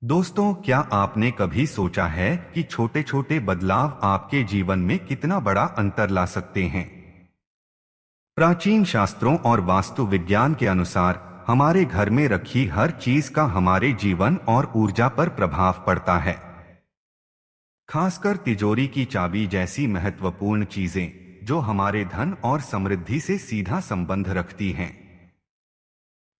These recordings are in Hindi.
दोस्तों, क्या आपने कभी सोचा है कि छोटे छोटे बदलाव आपके जीवन में कितना बड़ा अंतर ला सकते हैं। प्राचीन शास्त्रों और वास्तु विज्ञान के अनुसार हमारे घर में रखी हर चीज का हमारे जीवन और ऊर्जा पर प्रभाव पड़ता है। खासकर तिजोरी की चाबी जैसी महत्वपूर्ण चीजें जो हमारे धन और समृद्धि से सीधा संबंध रखती हैं।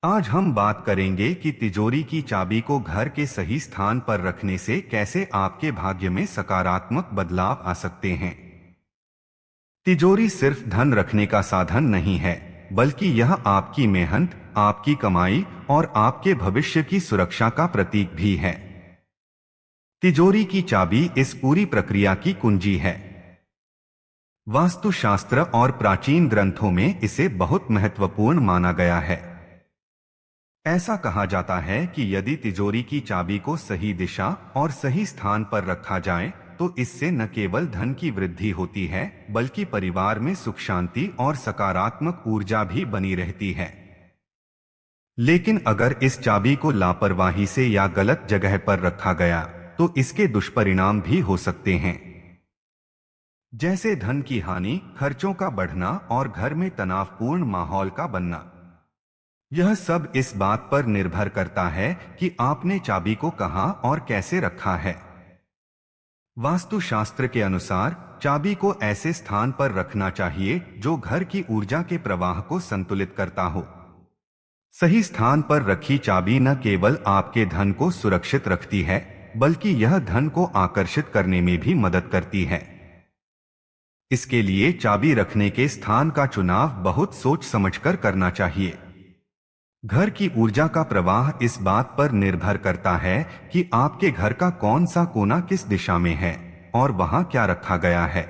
आज हम बात करेंगे कि तिजोरी की चाबी को घर के सही स्थान पर रखने से कैसे आपके भाग्य में सकारात्मक बदलाव आ सकते हैं। तिजोरी सिर्फ धन रखने का साधन नहीं है, बल्कि यह आपकी मेहनत, आपकी कमाई और आपके भविष्य की सुरक्षा का प्रतीक भी है। तिजोरी की चाबी इस पूरी प्रक्रिया की कुंजी है। वास्तुशास्त्र और प्राचीन ग्रंथों में इसे बहुत महत्वपूर्ण माना गया है। ऐसा कहा जाता है कि यदि तिजोरी की चाबी को सही दिशा और सही स्थान पर रखा जाए तो इससे न केवल धन की वृद्धि होती है, बल्कि परिवार में सुख शांति और सकारात्मक ऊर्जा भी बनी रहती है। लेकिन अगर इस चाबी को लापरवाही से या गलत जगह पर रखा गया तो इसके दुष्परिणाम भी हो सकते हैं, जैसे धन की हानि, खर्चों का बढ़ना और घर में तनावपूर्ण माहौल का बनना। यह सब इस बात पर निर्भर करता है कि आपने चाबी को कहां और कैसे रखा है। वास्तुशास्त्र के अनुसार चाबी को ऐसे स्थान पर रखना चाहिए जो घर की ऊर्जा के प्रवाह को संतुलित करता हो। सही स्थान पर रखी चाबी न केवल आपके धन को सुरक्षित रखती है, बल्कि यह धन को आकर्षित करने में भी मदद करती है। इसके लिए चाबी रखने के स्थान का चुनाव बहुत सोच समझकर करना चाहिए। घर की ऊर्जा का प्रवाह इस बात पर निर्भर करता है कि आपके घर का कौन सा कोना किस दिशा में है और वहां क्या रखा गया है।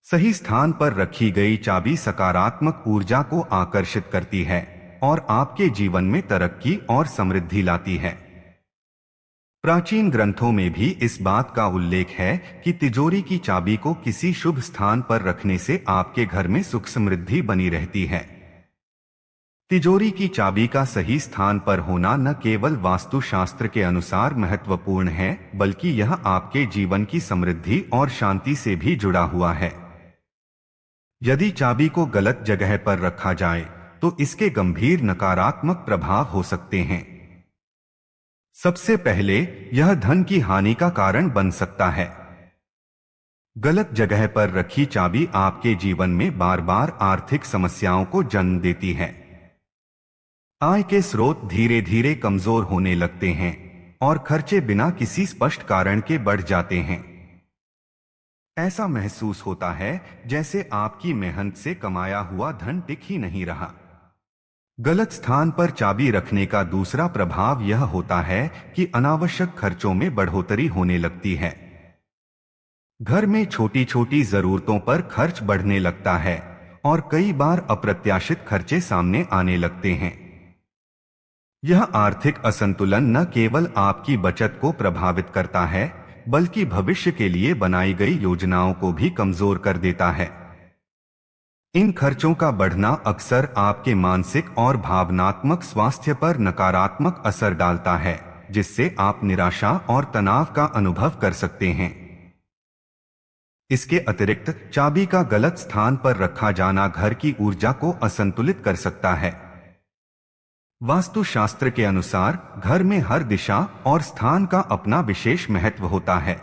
सही स्थान पर रखी गई चाबी सकारात्मक ऊर्जा को आकर्षित करती है और आपके जीवन में तरक्की और समृद्धि लाती है। प्राचीन ग्रंथों में भी इस बात का उल्लेख है कि तिजोरी की चाबी को किसी शुभ स्थान पर रखने से आपके घर में सुख समृद्धि बनी रहती है। तिजोरी की चाबी का सही स्थान पर होना न केवल वास्तुशास्त्र के अनुसार महत्वपूर्ण है, बल्कि यह आपके जीवन की समृद्धि और शांति से भी जुड़ा हुआ है। यदि चाबी को गलत जगह पर रखा जाए तो इसके गंभीर नकारात्मक प्रभाव हो सकते हैं। सबसे पहले, यह धन की हानि का कारण बन सकता है। गलत जगह पर रखी चाबी आपके जीवन में बार बार आर्थिक समस्याओं को जन्म देती है। आय के स्रोत धीरे धीरे कमजोर होने लगते हैं और खर्चे बिना किसी स्पष्ट कारण के बढ़ जाते हैं। ऐसा महसूस होता है जैसे आपकी मेहनत से कमाया हुआ धन टिक ही नहीं रहा। गलत स्थान पर चाबी रखने का दूसरा प्रभाव यह होता है कि अनावश्यक खर्चों में बढ़ोतरी होने लगती है। घर में छोटी छोटी जरूरतों पर खर्च बढ़ने लगता है और कई बार अप्रत्याशित खर्चे सामने आने लगते हैं। यह आर्थिक असंतुलन न केवल आपकी बचत को प्रभावित करता है, बल्कि भविष्य के लिए बनाई गई योजनाओं को भी कमजोर कर देता है। इन खर्चों का बढ़ना अक्सर आपके मानसिक और भावनात्मक स्वास्थ्य पर नकारात्मक असर डालता है, जिससे आप निराशा और तनाव का अनुभव कर सकते हैं। इसके अतिरिक्त चाबी का गलत स्थान पर रखा जाना घर की ऊर्जा को असंतुलित कर सकता है। वास्तुशास्त्र के अनुसार घर में हर दिशा और स्थान का अपना विशेष महत्व होता है।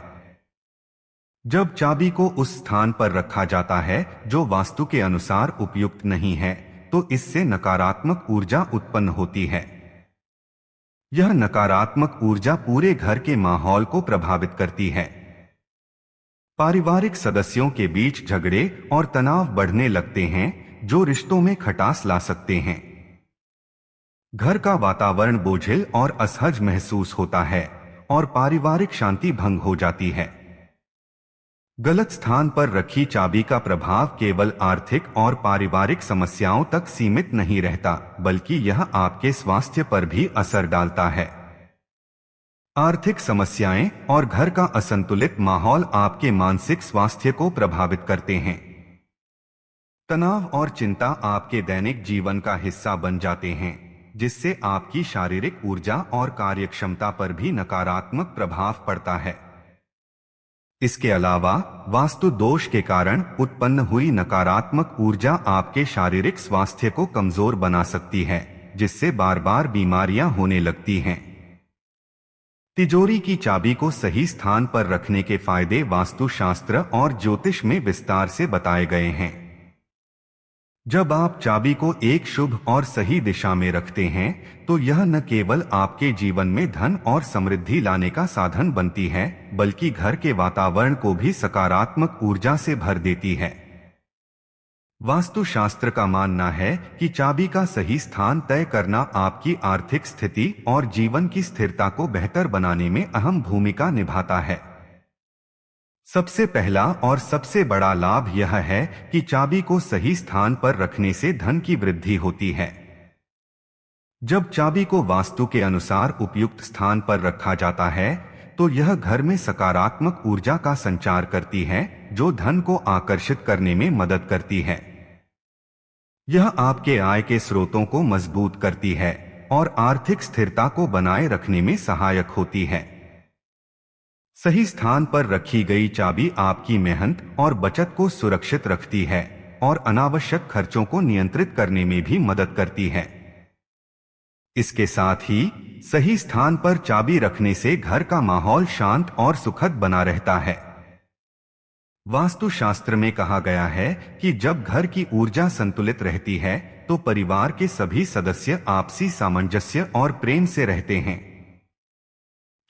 जब चाबी को उस स्थान पर रखा जाता है जो वास्तु के अनुसार उपयुक्त नहीं है, तो इससे नकारात्मक ऊर्जा उत्पन्न होती है। यह नकारात्मक ऊर्जा पूरे घर के माहौल को प्रभावित करती है। पारिवारिक सदस्यों के बीच झगड़े और तनाव बढ़ने लगते हैं, जो रिश्तों में खटास ला सकते हैं। घर का वातावरण बोझिल और असहज महसूस होता है और पारिवारिक शांति भंग हो जाती है। गलत स्थान पर रखी चाबी का प्रभाव केवल आर्थिक और पारिवारिक समस्याओं तक सीमित नहीं रहता, बल्कि यह आपके स्वास्थ्य पर भी असर डालता है। आर्थिक समस्याएं और घर का असंतुलित माहौल आपके मानसिक स्वास्थ्य को प्रभावित करते हैं। तनाव और चिंता आपके दैनिक जीवन का हिस्सा बन जाते हैं, जिससे आपकी शारीरिक ऊर्जा और कार्यक्षमता पर भी नकारात्मक प्रभाव पड़ता है। इसके अलावा वास्तु दोष के कारण उत्पन्न हुई नकारात्मक ऊर्जा आपके शारीरिक स्वास्थ्य को कमजोर बना सकती है, जिससे बार बार बीमारियां होने लगती हैं। तिजोरी की चाबी को सही स्थान पर रखने के फायदे वास्तुशास्त्र और ज्योतिष में विस्तार से बताए गए हैं। जब आप चाबी को एक शुभ और सही दिशा में रखते हैं, तो यह न केवल आपके जीवन में धन और समृद्धि लाने का साधन बनती है, बल्कि घर के वातावरण को भी सकारात्मक ऊर्जा से भर देती है। वास्तुशास्त्र का मानना है कि चाबी का सही स्थान तय करना आपकी आर्थिक स्थिति और जीवन की स्थिरता को बेहतर बनाने में अहम भूमिका निभाता है। सबसे पहला और सबसे बड़ा लाभ यह है कि चाबी को सही स्थान पर रखने से धन की वृद्धि होती है। जब चाबी को वास्तु के अनुसार उपयुक्त स्थान पर रखा जाता है, तो यह घर में सकारात्मक ऊर्जा का संचार करती है, जो धन को आकर्षित करने में मदद करती है। यह आपके आय के स्रोतों को मजबूत करती है और आर्थिक स्थिरता को बनाए रखने में सहायक होती है। सही स्थान पर रखी गई चाबी आपकी मेहनत और बचत को सुरक्षित रखती है और अनावश्यक खर्चों को नियंत्रित करने में भी मदद करती है। इसके साथ ही सही स्थान पर चाबी रखने से घर का माहौल शांत और सुखद बना रहता है। वास्तुशास्त्र में कहा गया है कि जब घर की ऊर्जा संतुलित रहती है, तो परिवार के सभी सदस्य आपसी सामंजस्य और प्रेम से रहते हैं।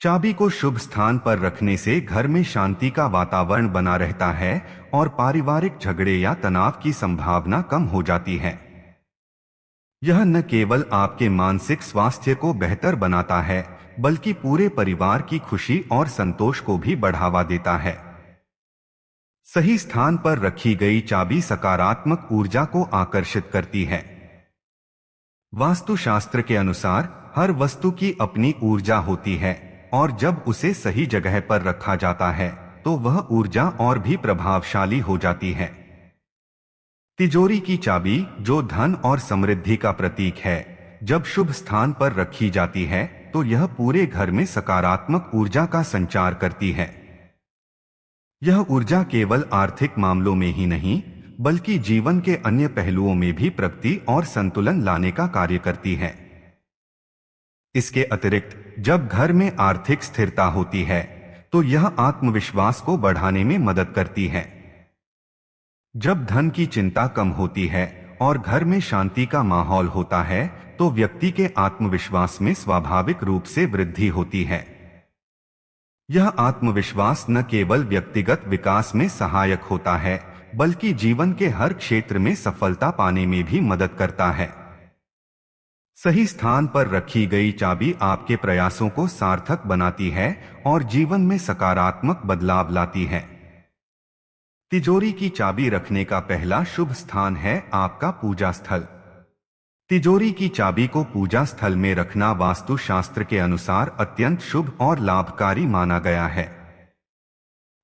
चाबी को शुभ स्थान पर रखने से घर में शांति का वातावरण बना रहता है और पारिवारिक झगड़े या तनाव की संभावना कम हो जाती है। यह न केवल आपके मानसिक स्वास्थ्य को बेहतर बनाता है, बल्कि पूरे परिवार की खुशी और संतोष को भी बढ़ावा देता है। सही स्थान पर रखी गई चाबी सकारात्मक ऊर्जा को आकर्षित करती है। वास्तुशास्त्र के अनुसार हर वस्तु की अपनी ऊर्जा होती है और जब उसे सही जगह पर रखा जाता है, तो वह ऊर्जा और भी प्रभावशाली हो जाती है। तिजोरी की चाबी, जो धन और समृद्धि का प्रतीक है, जब शुभ स्थान पर रखी जाती है, तो यह पूरे घर में सकारात्मक ऊर्जा का संचार करती है। यह ऊर्जा केवल आर्थिक मामलों में ही नहीं, बल्कि जीवन के अन्य पहलुओं में भी प्रगति और संतुलन लाने का कार्य करती है। इसके अतिरिक्त जब घर में आर्थिक स्थिरता होती है, तो यह आत्मविश्वास को बढ़ाने में मदद करती है। जब धन की चिंता कम होती है और घर में शांति का माहौल होता है, तो व्यक्ति के आत्मविश्वास में स्वाभाविक रूप से वृद्धि होती है। यह आत्मविश्वास न केवल व्यक्तिगत विकास में सहायक होता है, बल्कि जीवन के हर क्षेत्र में सफलता पाने में भी मदद करता है। सही स्थान पर रखी गई चाबी आपके प्रयासों को सार्थक बनाती है और जीवन में सकारात्मक बदलाव लाती है। तिजोरी की चाबी रखने का पहला शुभ स्थान है आपका पूजा स्थल। तिजोरी की चाबी को पूजा स्थल में रखना वास्तुशास्त्र के अनुसार अत्यंत शुभ और लाभकारी माना गया है।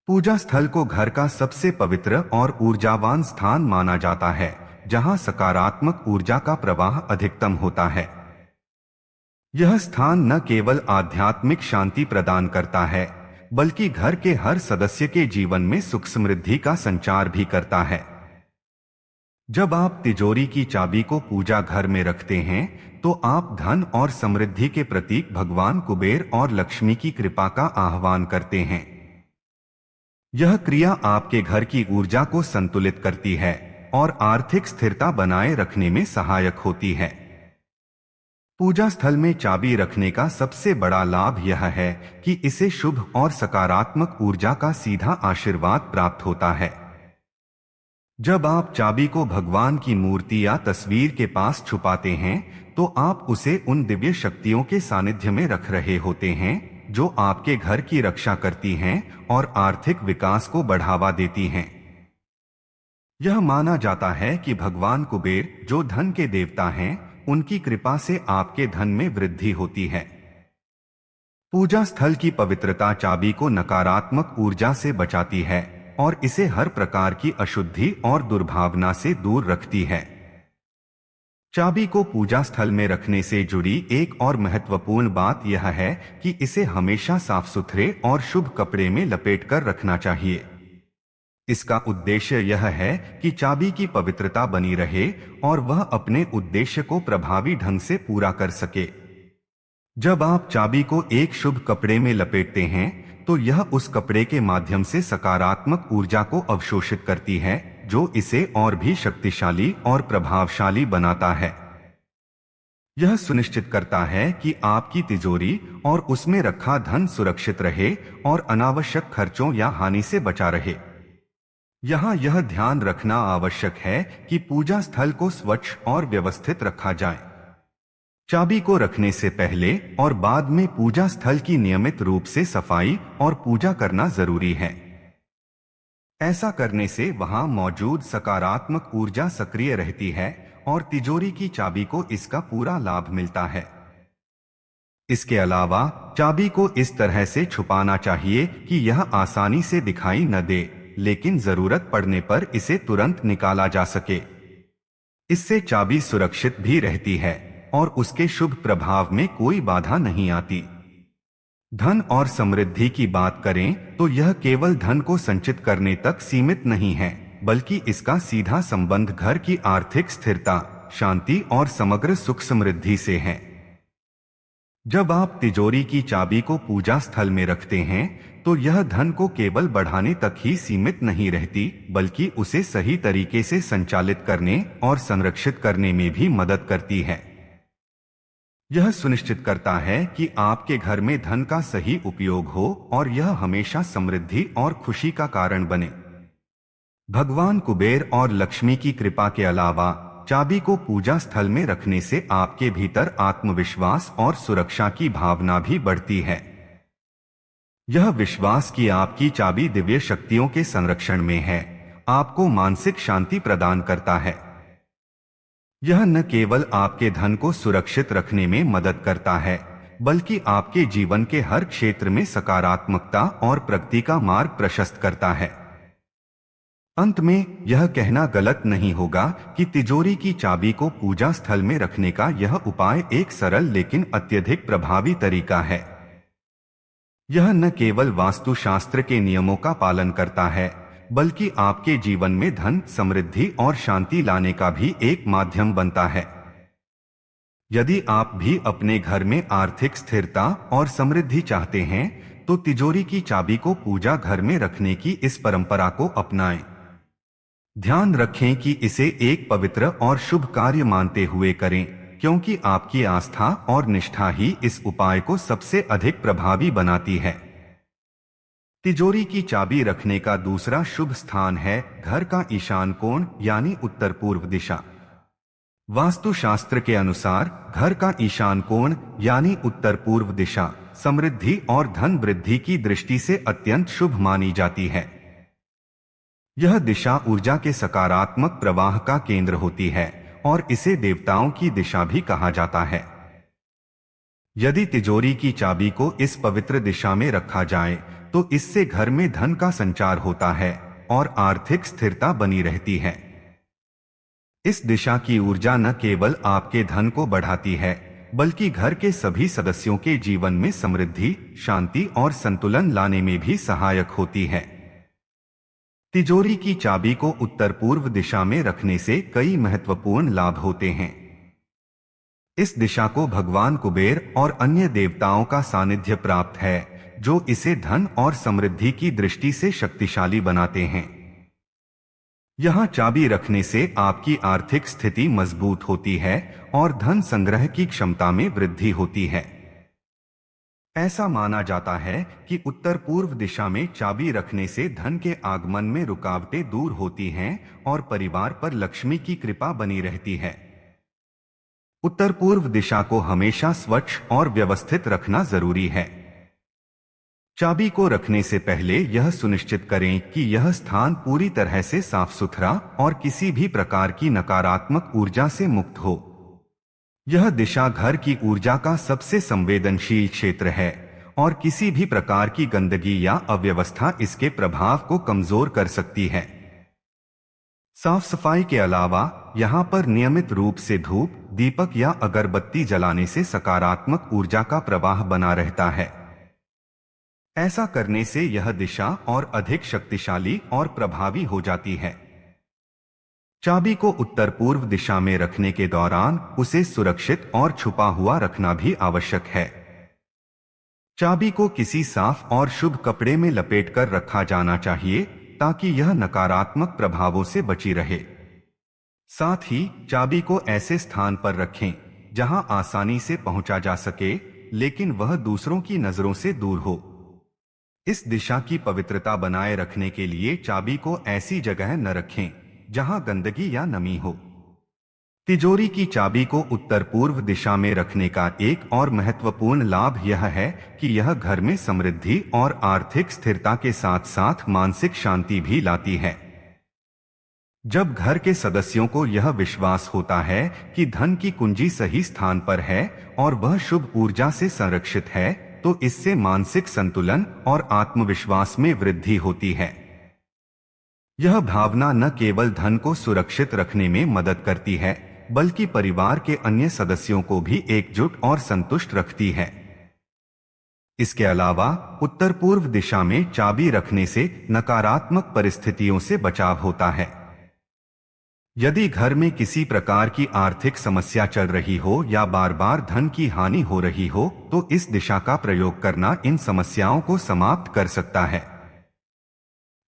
पूजा स्थल को घर का सबसे पवित्र और ऊर्जावान स्थान माना जाता है, जहां सकारात्मक ऊर्जा का प्रवाह अधिकतम होता है। यह स्थान न केवल आध्यात्मिक शांति प्रदान करता है, बल्कि घर के हर सदस्य के जीवन में सुख समृद्धि का संचार भी करता है। जब आप तिजोरी की चाबी को पूजा घर में रखते हैं, तो आप धन और समृद्धि के प्रतीक भगवान कुबेर और लक्ष्मी की कृपा का आह्वान करते हैं। यह क्रिया आपके घर की ऊर्जा को संतुलित करती है और आर्थिक स्थिरता बनाए रखने में सहायक होती है। पूजा स्थल में चाबी रखने का सबसे बड़ा लाभ यह है कि इसे शुभ और सकारात्मक ऊर्जा का सीधा आशीर्वाद प्राप्त होता है। जब आप चाबी को भगवान की मूर्ति या तस्वीर के पास छुपाते हैं, तो आप उसे उन दिव्य शक्तियों के सानिध्य में रख रहे होते हैं, जो आपके घर की रक्षा करती हैं और आर्थिक विकास को बढ़ावा देती हैं। यह माना जाता है कि भगवान कुबेर, जो धन के देवता हैं, उनकी कृपा से आपके धन में वृद्धि होती है। पूजा स्थल की पवित्रता चाबी को नकारात्मक ऊर्जा से बचाती है और इसे हर प्रकार की अशुद्धि और दुर्भावना से दूर रखती है। चाबी को पूजा स्थल में रखने से जुड़ी एक और महत्वपूर्ण बात यह है कि इसे हमेशा साफ सुथरे और शुभ कपड़े में लपेटकर रखना चाहिए। इसका उद्देश्य यह है कि चाबी की पवित्रता बनी रहे और वह अपने उद्देश्य को प्रभावी ढंग से पूरा कर सके। जब आप चाबी को एक शुभ कपड़े में लपेटते हैं तो यह उस कपड़े के माध्यम से सकारात्मक ऊर्जा को अवशोषित करती है, जो इसे और भी शक्तिशाली और प्रभावशाली बनाता है। यह सुनिश्चित करता है कि आपकी तिजोरी और उसमें रखा धन सुरक्षित रहे और अनावश्यक खर्चों या हानि से बचा रहे। यहाँ यह ध्यान रखना आवश्यक है कि पूजा स्थल को स्वच्छ और व्यवस्थित रखा जाए। चाबी को रखने से पहले और बाद में पूजा स्थल की नियमित रूप से सफाई और पूजा करना जरूरी है। ऐसा करने से वहां मौजूद सकारात्मक ऊर्जा सक्रिय रहती है और तिजोरी की चाबी को इसका पूरा लाभ मिलता है। इसके अलावा चाबी को इस तरह से छुपाना चाहिए कि यह आसानी से दिखाई न दे, लेकिन जरूरत पड़ने पर इसे तुरंत निकाला जा सके। इससे चाबी सुरक्षित भी रहती है और उसके शुभ प्रभाव में कोई बाधा नहीं आती। धन और समृद्धि की बात करें तो यह केवल धन को संचित करने तक सीमित नहीं है, बल्कि इसका सीधा संबंध घर की आर्थिक स्थिरता, शांति और समग्र सुख समृद्धि से है। जब आप तिजोरी की चाबी को पूजा स्थल में रखते हैं तो यह धन को केवल बढ़ाने तक ही सीमित नहीं रहती, बल्कि उसे सही तरीके से संचालित करने और संरक्षित करने में भी मदद करती है। यह सुनिश्चित करता है कि आपके घर में धन का सही उपयोग हो और यह हमेशा समृद्धि और खुशी का कारण बने। भगवान कुबेर और लक्ष्मी की कृपा के अलावा चाबी को पूजा स्थल में रखने से आपके भीतर आत्मविश्वास और सुरक्षा की भावना भी बढ़ती है। यह विश्वास कि आपकी चाबी दिव्य शक्तियों के संरक्षण में है, आपको मानसिक शांति प्रदान करता है। यह न केवल आपके धन को सुरक्षित रखने में मदद करता है, बल्कि आपके जीवन के हर क्षेत्र में सकारात्मकता और प्रगति का मार्ग प्रशस्त करता है। अंत में यह कहना गलत नहीं होगा कि तिजोरी की चाबी को पूजा स्थल में रखने का यह उपाय एक सरल लेकिन अत्यधिक प्रभावी तरीका है। यह न केवल वास्तुशास्त्र के नियमों का पालन करता है, बल्कि आपके जीवन में धन, समृद्धि और शांति लाने का भी एक माध्यम बनता है। यदि आप भी अपने घर में आर्थिक स्थिरता और समृद्धि चाहते हैं तो तिजोरी की चाबी को पूजा घर में रखने की इस परंपरा को अपनाएं। ध्यान रखें कि इसे एक पवित्र और शुभ कार्य मानते हुए करें, क्योंकि आपकी आस्था और निष्ठा ही इस उपाय को सबसे अधिक प्रभावी बनाती है। तिजोरी की चाबी रखने का दूसरा शुभ स्थान है घर का ईशान कोण यानी उत्तर पूर्व दिशा। वास्तुशास्त्र के अनुसार घर का ईशान कोण यानी उत्तर पूर्व दिशा समृद्धि और धन वृद्धि की दृष्टि से अत्यंत शुभ मानी जाती है। यह दिशा ऊर्जा के सकारात्मक प्रवाह का केंद्र होती है और इसे देवताओं की दिशा भी कहा जाता है। यदि तिजोरी की चाबी को इस पवित्र दिशा में रखा जाए तो इससे घर में धन का संचार होता है और आर्थिक स्थिरता बनी रहती है। इस दिशा की ऊर्जा न केवल आपके धन को बढ़ाती है, बल्कि घर के सभी सदस्यों के जीवन में समृद्धि, शांति और संतुलन लाने में भी सहायक होती है। तिजोरी की चाबी को उत्तर पूर्व दिशा में रखने से कई महत्वपूर्ण लाभ होते हैं। इस दिशा को भगवान कुबेर और अन्य देवताओं का सानिध्य प्राप्त है, जो इसे धन और समृद्धि की दृष्टि से शक्तिशाली बनाते हैं। यहाँ चाबी रखने से आपकी आर्थिक स्थिति मजबूत होती है और धन संग्रह की क्षमता में वृद्धि होती है। ऐसा माना जाता है कि उत्तर पूर्व दिशा में चाबी रखने से धन के आगमन में रुकावटें दूर होती हैं और परिवार पर लक्ष्मी की कृपा बनी रहती है। उत्तर पूर्व दिशा को हमेशा स्वच्छ और व्यवस्थित रखना जरूरी है। चाबी को रखने से पहले यह सुनिश्चित करें कि यह स्थान पूरी तरह से साफ सुथरा और किसी भी प्रकार की नकारात्मक ऊर्जा से मुक्त हो। यह दिशा घर की ऊर्जा का सबसे संवेदनशील क्षेत्र है और किसी भी प्रकार की गंदगी या अव्यवस्था इसके प्रभाव को कमजोर कर सकती है। साफ सफाई के अलावा यहाँ पर नियमित रूप से धूप, दीपक या अगरबत्ती जलाने से सकारात्मक ऊर्जा का प्रवाह बना रहता है। ऐसा करने से यह दिशा और अधिक शक्तिशाली और प्रभावी हो जाती है। चाबी को उत्तर पूर्व दिशा में रखने के दौरान उसे सुरक्षित और छुपा हुआ रखना भी आवश्यक है। चाबी को किसी साफ और शुभ कपड़े में लपेटकर रखा जाना चाहिए ताकि यह नकारात्मक प्रभावों से बची रहे। साथ ही चाबी को ऐसे स्थान पर रखें जहां आसानी से पहुंचा जा सके, लेकिन वह दूसरों की नजरों से दूर हो। इस दिशा की पवित्रता बनाए रखने के लिए चाबी को ऐसी जगह न रखें जहां गंदगी या नमी हो। तिजोरी की चाबी को उत्तर पूर्व दिशा में रखने का एक और महत्वपूर्ण लाभ यह है कि यह घर में समृद्धि और आर्थिक स्थिरता के साथ साथ मानसिक शांति भी लाती है। जब घर के सदस्यों को यह विश्वास होता है कि धन की कुंजी सही स्थान पर है और वह शुभ ऊर्जा से संरक्षित है, तो इससे मानसिक संतुलन और आत्मविश्वास में वृद्धि होती है। यह भावना न केवल धन को सुरक्षित रखने में मदद करती है, बल्कि परिवार के अन्य सदस्यों को भी एकजुट और संतुष्ट रखती है। इसके अलावा उत्तर पूर्व दिशा में चाबी रखने से नकारात्मक परिस्थितियों से बचाव होता है। यदि घर में किसी प्रकार की आर्थिक समस्या चल रही हो या बार बार धन की हानि हो रही हो, तो इस दिशा का प्रयोग करना इन समस्याओं को समाप्त कर सकता है।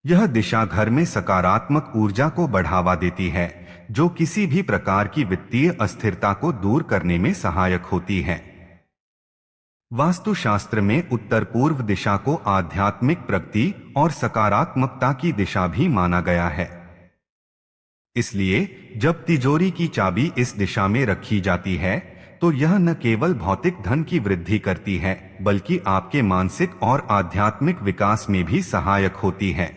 यह दिशा घर में सकारात्मक ऊर्जा को बढ़ावा देती है, जो किसी भी प्रकार की वित्तीय अस्थिरता को दूर करने में सहायक होती है। वास्तुशास्त्र में उत्तर पूर्व दिशा को आध्यात्मिक प्रगति और सकारात्मकता की दिशा भी माना गया है। इसलिए जब तिजोरी की चाबी इस दिशा में रखी जाती है, तो यह न केवल भौतिक धन की वृद्धि करती है, बल्कि आपके मानसिक और आध्यात्मिक विकास में भी सहायक होती है।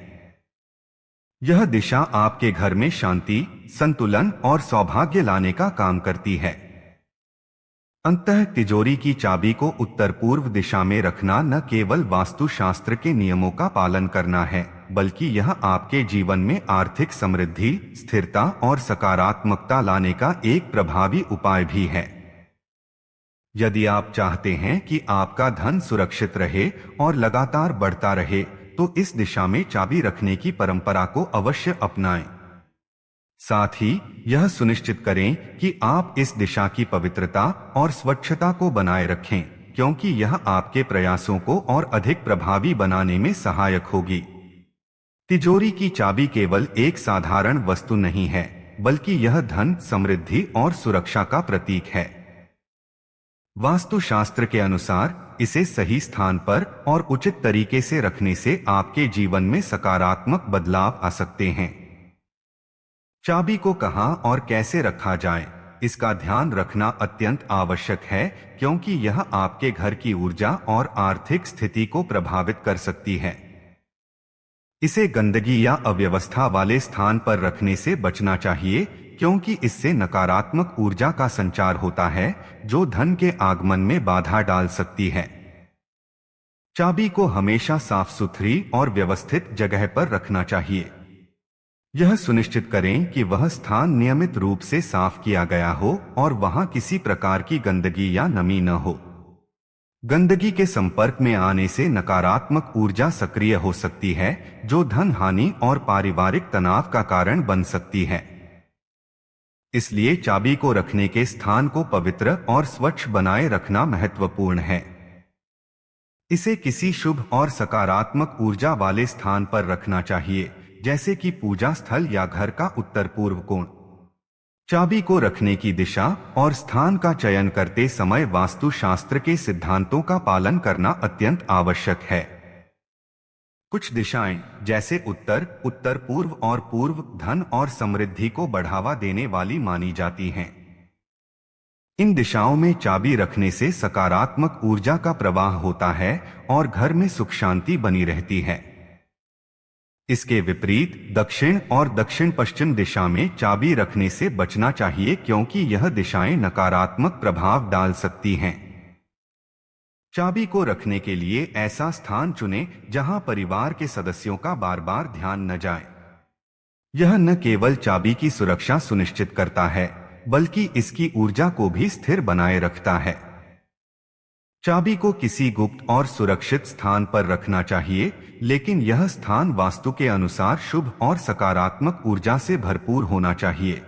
यह दिशा आपके घर में शांति, संतुलन और सौभाग्य लाने का काम करती है। अंततः तिजोरी की चाबी को उत्तर पूर्व दिशा में रखना न केवल वास्तुशास्त्र के नियमों का पालन करना है, बल्कि यह आपके जीवन में आर्थिक समृद्धि, स्थिरता और सकारात्मकता लाने का एक प्रभावी उपाय भी है। यदि आप चाहते हैं कि आपका धन सुरक्षित रहे और लगातार बढ़ता रहे, तो इस दिशा में चाबी रखने की परंपरा को अवश्य अपनाएं। साथ ही यह सुनिश्चित करें कि आप इस दिशा की पवित्रता और स्वच्छता को बनाए रखें, क्योंकि यह आपके प्रयासों को और अधिक प्रभावी बनाने में सहायक होगी। तिजोरी की चाबी केवल एक साधारण वस्तु नहीं है, बल्कि यह धन, समृद्धि और सुरक्षा का प्रतीक है। वास्तुशास्त्र के अनुसार इसे सही स्थान पर और उचित तरीके से रखने से आपके जीवन में सकारात्मक बदलाव आ सकते हैं। चाबी को कहां और कैसे रखा जाए, इसका ध्यान रखना अत्यंत आवश्यक है, क्योंकि यह आपके घर की ऊर्जा और आर्थिक स्थिति को प्रभावित कर सकती है। इसे गंदगी या अव्यवस्था वाले स्थान पर रखने से बचना चाहिए, क्योंकि इससे नकारात्मक ऊर्जा का संचार होता है, जो धन के आगमन में बाधा डाल सकती है। चाबी को हमेशा साफ सुथरी और व्यवस्थित जगह पर रखना चाहिए। यह सुनिश्चित करें कि वह स्थान नियमित रूप से साफ किया गया हो और वहां किसी प्रकार की गंदगी या नमी न हो। गंदगी के संपर्क में आने से नकारात्मक ऊर्जा सक्रिय हो सकती है, जो धन हानि और पारिवारिक तनाव का कारण बन सकती है। इसलिए चाबी को रखने के स्थान को पवित्र और स्वच्छ बनाए रखना महत्वपूर्ण है। इसे किसी शुभ और सकारात्मक ऊर्जा वाले स्थान पर रखना चाहिए, जैसे कि पूजा स्थल या घर का उत्तर पूर्व कोण। चाबी को रखने की दिशा और स्थान का चयन करते समय वास्तुशास्त्र के सिद्धांतों का पालन करना अत्यंत आवश्यक है। कुछ दिशाएं, जैसे उत्तर, उत्तर पूर्व और पूर्व, धन और समृद्धि को बढ़ावा देने वाली मानी जाती हैं। इन दिशाओं में चाबी रखने से सकारात्मक ऊर्जा का प्रवाह होता है और घर में सुख शांति बनी रहती है। इसके विपरीत दक्षिण और दक्षिण पश्चिम दिशा में चाबी रखने से बचना चाहिए, क्योंकि यह दिशाएं नकारात्मक प्रभाव डाल सकती हैं। चाबी को रखने के लिए ऐसा स्थान चुनें जहां परिवार के सदस्यों का बार बार ध्यान न जाए। यह न केवल चाबी की सुरक्षा सुनिश्चित करता है, बल्कि इसकी ऊर्जा को भी स्थिर बनाए रखता है। चाबी को किसी गुप्त और सुरक्षित स्थान पर रखना चाहिए, लेकिन यह स्थान वास्तु के अनुसार शुभ और सकारात्मक ऊर्जा से भरपूर होना चाहिए।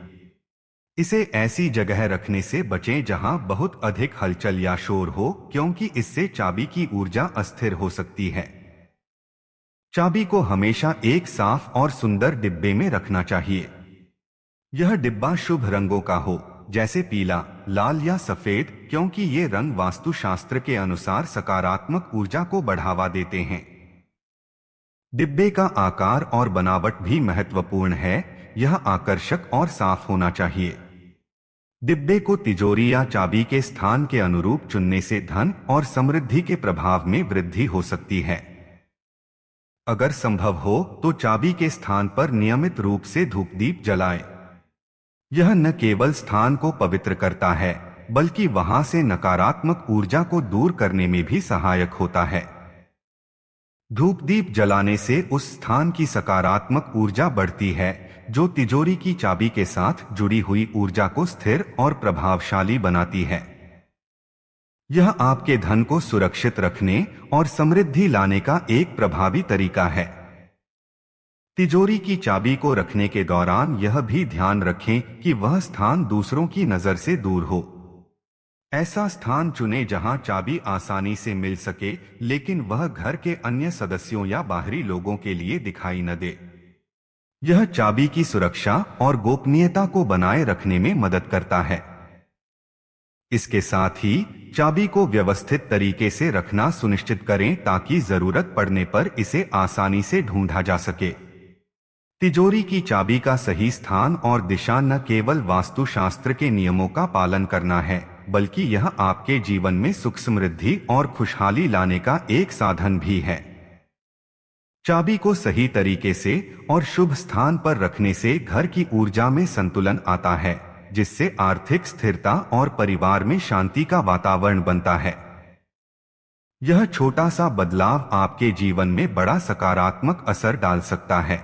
इसे ऐसी जगह रखने से बचें जहां बहुत अधिक हलचल या शोर हो, क्योंकि इससे चाबी की ऊर्जा अस्थिर हो सकती है। चाबी को हमेशा एक साफ और सुंदर डिब्बे में रखना चाहिए। यह डिब्बा शुभ रंगों का हो, जैसे पीला, लाल या सफेद, क्योंकि ये रंग वास्तुशास्त्र के अनुसार सकारात्मक ऊर्जा को बढ़ावा देते हैं। डिब्बे का आकार और बनावट भी महत्वपूर्ण है। यह आकर्षक और साफ होना चाहिए। डिब्बे को तिजोरी या चाबी के स्थान के अनुरूप चुनने से धन और समृद्धि के प्रभाव में वृद्धि हो सकती है। अगर संभव हो तो चाबी के स्थान पर नियमित रूप से धूप दीप जलाएं। यह न केवल स्थान को पवित्र करता है, बल्कि वहां से नकारात्मक ऊर्जा को दूर करने में भी सहायक होता है। धूप दीप जलाने से उस स्थान की सकारात्मक ऊर्जा बढ़ती है, जो तिजोरी की चाबी के साथ जुड़ी हुई ऊर्जा को स्थिर और प्रभावशाली बनाती है। यह आपके धन को सुरक्षित रखने और समृद्धि लाने का एक प्रभावी तरीका है। तिजोरी की चाबी को रखने के दौरान यह भी ध्यान रखें कि वह स्थान दूसरों की नजर से दूर हो। ऐसा स्थान चुनें जहां चाबी आसानी से मिल सके, लेकिन वह घर के अन्य सदस्यों या बाहरी लोगों के लिए दिखाई न दे। यह चाबी की सुरक्षा और गोपनीयता को बनाए रखने में मदद करता है। इसके साथ ही चाबी को व्यवस्थित तरीके से रखना सुनिश्चित करें, ताकि जरूरत पड़ने पर इसे आसानी से ढूंढा जा सके। तिजोरी की चाबी का सही स्थान और दिशा न केवल वास्तुशास्त्र के नियमों का पालन करना है, बल्कि यह आपके जीवन में सुख समृद्धि और खुशहाली लाने का एक साधन भी है। चाबी को सही तरीके से और शुभ स्थान पर रखने से घर की ऊर्जा में संतुलन आता है, जिससे आर्थिक स्थिरता और परिवार में शांति का वातावरण बनता है। यह छोटा सा बदलाव आपके जीवन में बड़ा सकारात्मक असर डाल सकता है।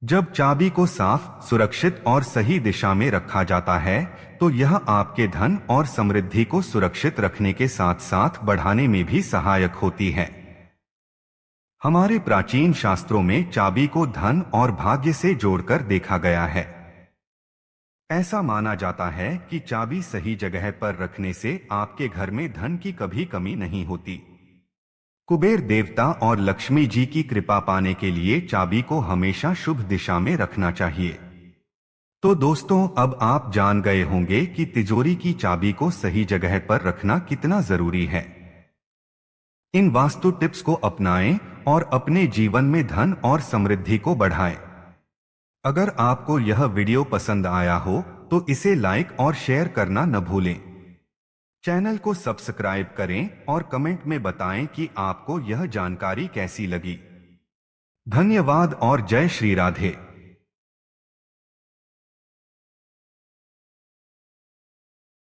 जब चाबी को साफ, सुरक्षित और सही दिशा में रखा जाता है, तो यह आपके धन और समृद्धि को सुरक्षित रखने के साथ साथ बढ़ाने में भी सहायक होती है। हमारे प्राचीन शास्त्रों में चाबी को धन और भाग्य से जोड़कर देखा गया है। ऐसा माना जाता है कि चाबी सही जगह पर रखने से आपके घर में धन की कभी कमी नहीं होती। कुबेर देवता और लक्ष्मी जी की कृपा पाने के लिए चाबी को हमेशा शुभ दिशा में रखना चाहिए। तो दोस्तों, अब आप जान गए होंगे कि तिजोरी की चाबी को सही जगह पर रखना कितना जरूरी है। इन वास्तु टिप्स को अपनाएं और अपने जीवन में धन और समृद्धि को बढ़ाएं। अगर आपको यह वीडियो पसंद आया हो तो इसे लाइक और शेयर करना न भूलें। चैनल को सब्सक्राइब करें और कमेंट में बताएं कि आपको यह जानकारी कैसी लगी। धन्यवाद और जय श्री राधे।